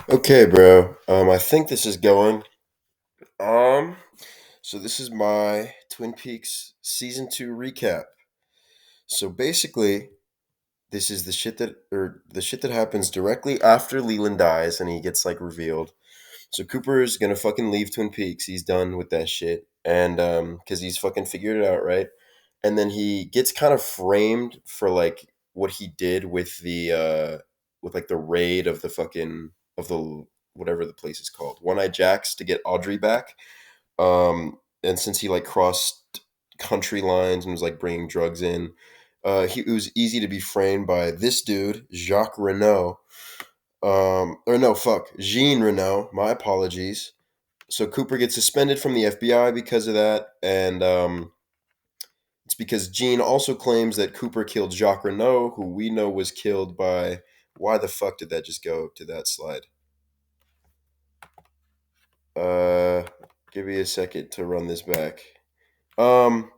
Okay, bro. I think this is going. Um, so this is my Twin Peaks season 2 recap. So basically, this is the shit that happens directly after Leland dies and he gets like revealed. So Cooper is gonna fucking leave Twin Peaks. He's done with that shit, and because he's fucking figured it out, right? And then he gets kind of framed for like what he did with with like the raid of the fucking of the whatever the place is called, One Eye Jacks, to get Audrey back. And since he like crossed country lines and was like bringing drugs in, it was easy to be framed by this dude, Jacques Renault. Or no, fuck, Jean Renault. My apologies. So Cooper gets suspended from the FBI because of that, and it's because Jean also claims that Cooper killed Jacques Renault, who we know was killed by. Why the fuck did that just go to that slide? Uh, Give me a second to run this back. Um,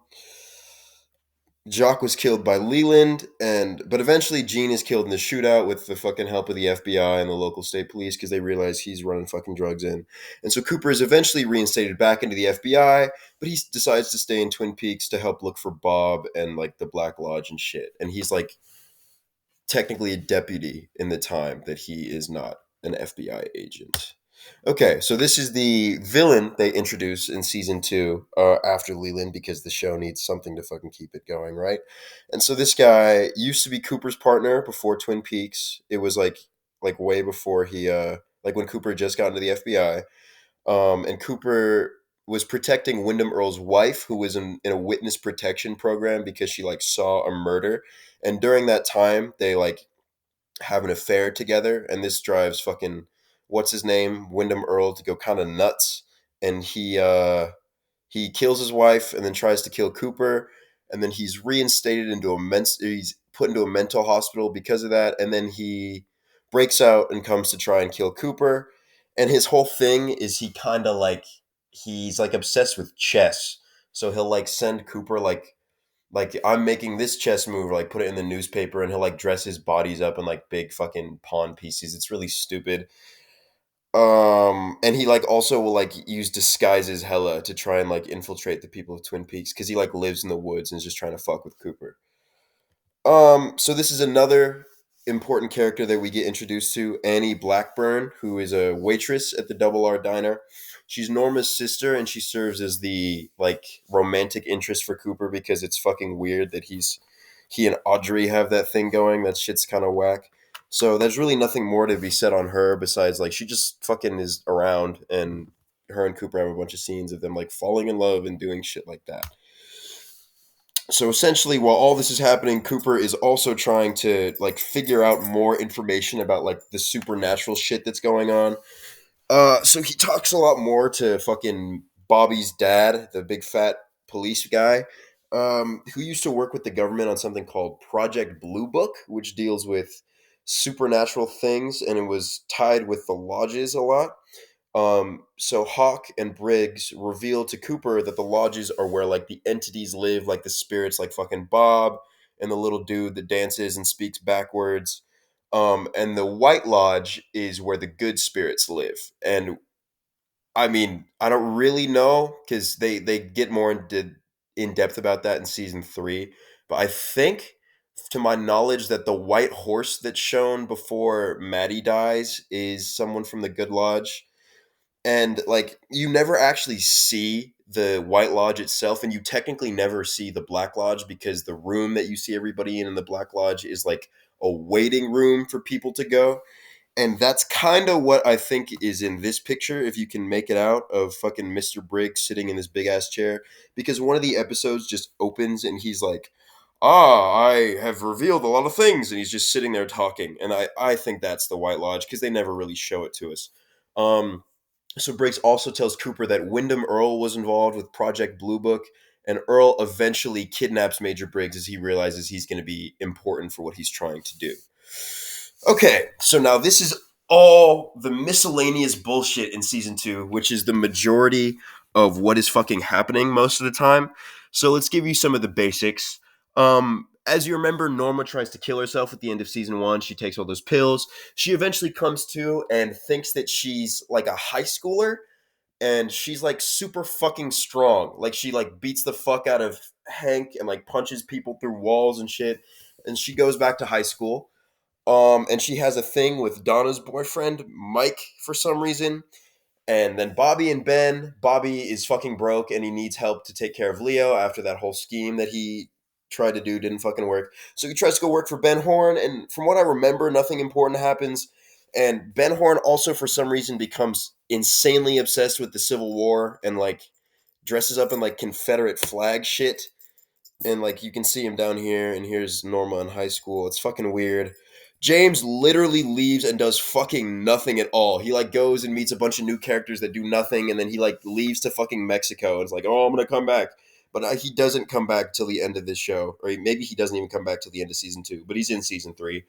Jacques was killed by Leland, but eventually Gene is killed in the shootout with the fucking help of the FBI and the local state police because they realize he's running fucking drugs in. And so Cooper is eventually reinstated back into the FBI, but he decides to stay in Twin Peaks to help look for Bob and like the Black Lodge and shit. And he's like technically a deputy in the time that he is not an FBI agent. Okay, so this is the villain they introduce in season 2 after Leland because the show needs something to fucking keep it going, right? And so this guy used to be Cooper's partner before Twin Peaks. It was like way before he like when Cooper just got into the FBI. And Cooper was protecting Wyndham Earl's wife, who was in a witness protection program because she like saw a murder. And during that time, they like have an affair together, and this drives fucking what's his name, Wyndham Earl, to go kind of nuts. And he kills his wife and then tries to kill Cooper, and then he's reinstated into he's put into a mental hospital because of that, and then he breaks out and comes to try and kill Cooper. And his whole thing is he kind of like he's like obsessed with chess, so he'll like send Cooper like I'm making this chess move, or like put it in the newspaper, and he'll like dress his bodies up in like big fucking pawn pieces. It's really stupid. And he like also will like use disguises hella to try and like infiltrate the people of Twin Peaks because he like lives in the woods and is just trying to fuck with Cooper. So this is another important character that we get introduced to, Annie Blackburn, who is a waitress at the Double R Diner. She's Norma's sister, and she serves as the like romantic interest for Cooper because it's fucking weird that he and Audrey have that thing going. That shit's kind of whack. So there's really nothing more to be said on her besides like she just fucking is around, and her and Cooper have a bunch of scenes of them like falling in love and doing shit like that. So essentially, while all this is happening, Cooper is also trying to like figure out more information about like the supernatural shit that's going on. So he talks a lot more to fucking Bobby's dad, the big fat police guy, who used to work with the government on something called Project Blue Book, which deals with supernatural things, and it was tied with the lodges a lot. So Hawk and Briggs reveal to Cooper that the lodges are where like the entities live, like the spirits, like fucking Bob and the little dude that dances and speaks backwards. And the White Lodge is where the good spirits live. And I mean, I don't really know because they get more in depth about that in season 3. But I think, to my knowledge, that the white horse that's shown before Maddie dies is someone from the Good Lodge, and like you never actually see the White Lodge itself, and you technically never see the Black Lodge because the room that you see everybody in the Black Lodge is like a waiting room for people to go. And that's kind of what I think is in this picture, if you can make it out, of fucking Mr. Briggs sitting in this big ass chair. Because one of the episodes just opens and he's like, I have revealed a lot of things. And he's just sitting there talking. And I think that's the White Lodge because they never really show it to us. Um, so Briggs also tells Cooper that Wyndham Earl was involved with Project Blue Book, and Earl eventually kidnaps Major Briggs as he realizes he's going to be important for what he's trying to do. Okay, so now this is all the miscellaneous bullshit in season 2, which is the majority of what is fucking happening most of the time. So let's give you some of the basics. as you remember, Norma tries to kill herself at the end of season 1. She takes all those pills. She eventually comes to and thinks that she's like a high schooler, and she's like super fucking strong. Like she like beats the fuck out of Hank and like punches people through walls and shit. And she goes back to high school. And she has a thing with Donna's boyfriend, Mike, for some reason. And then Bobby and Ben. Bobby is fucking broke and he needs help to take care of Leo after that whole scheme that he tried to do didn't fucking work. So he tries to go work for Ben Horn, and from what I remember, nothing important happens. And Ben Horn also, for some reason, becomes insanely obsessed with the Civil War and like dresses up in like Confederate flag shit. And like you can see him down here, and here's Norma in high school. It's fucking weird. James literally leaves and does fucking nothing at all. He like goes and meets a bunch of new characters that do nothing, and then he like leaves to fucking Mexico and it's like, oh, I'm gonna come back. But he doesn't come back till the end of this show, or maybe he doesn't even come back till the end of season 2. But he's in season 3.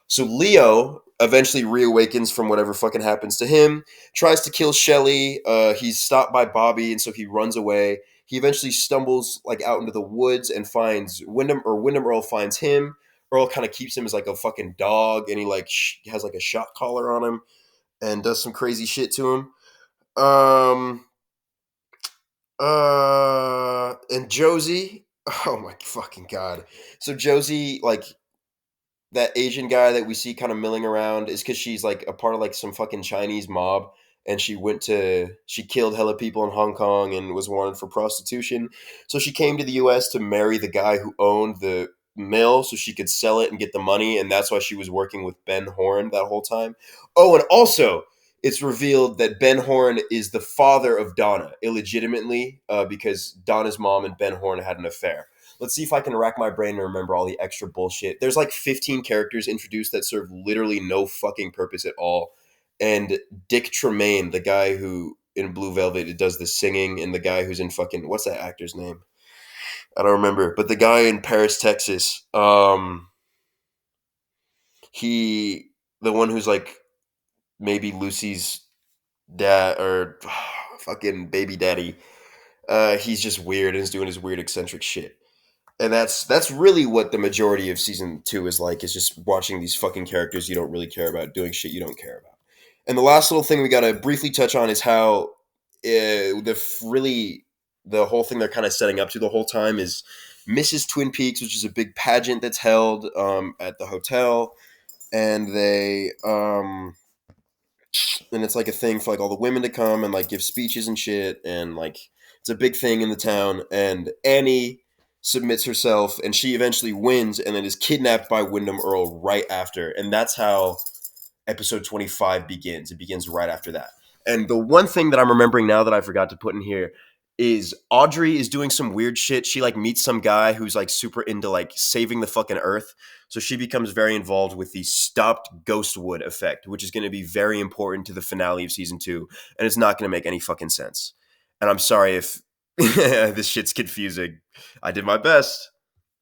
So Leo eventually reawakens from whatever fucking happens to him, tries to kill Shelly. He's stopped by Bobby, and so he runs away. He eventually stumbles like out into the woods and finds Wyndham, or Wyndham Earl finds him. Earl kind of keeps him as like a fucking dog, and he like has like a shot collar on him and does some crazy shit to him. Um, and Josie, oh my fucking god! So Josie, like that Asian guy that we see kind of milling around, is because she's like a part of like some fucking Chinese mob, and she killed hella people in Hong Kong and was wanted for prostitution. So she came to the U.S. to marry the guy who owned the mill, so she could sell it and get the money, and that's why she was working with Ben Horn that whole time. Oh, and also it's revealed that Ben Horn is the father of Donna illegitimately, because Donna's mom and Ben Horn had an affair. Let's see if I can rack my brain and remember all the extra bullshit. There's like 15 characters introduced that serve literally no fucking purpose at all. And Dick Tremaine, the guy who in Blue Velvet does the singing, and the guy who's in fucking, what's that actor's name? I don't remember. But the guy in Paris, Texas, he, the one who's like maybe Lucy's dad or fucking baby daddy, he's just weird and is doing his weird eccentric shit. And that's really what the majority of season 2 is like, is just watching these fucking characters you don't really care about doing shit you don't care about. And the last little thing we gotta briefly touch on is how the whole thing they're kind of setting up to the whole time is Mrs. Twin Peaks, which is a big pageant that's held at the hotel, and and it's like a thing for like all the women to come and like give speeches and shit, and like it's a big thing in the town. And Annie submits herself, and she eventually wins, and then is kidnapped by Wyndham Earl right after, and that's how episode 25 begins. It begins right after that. And the one thing that I'm remembering now that I forgot to put in here is Audrey is doing some weird shit. She like meets some guy who's like super into like saving the fucking earth. So she becomes very involved with the stopped Ghostwood effect, which is going to be very important to the finale of season 2. And it's not going to make any fucking sense. And I'm sorry if this shit's confusing. I did my best.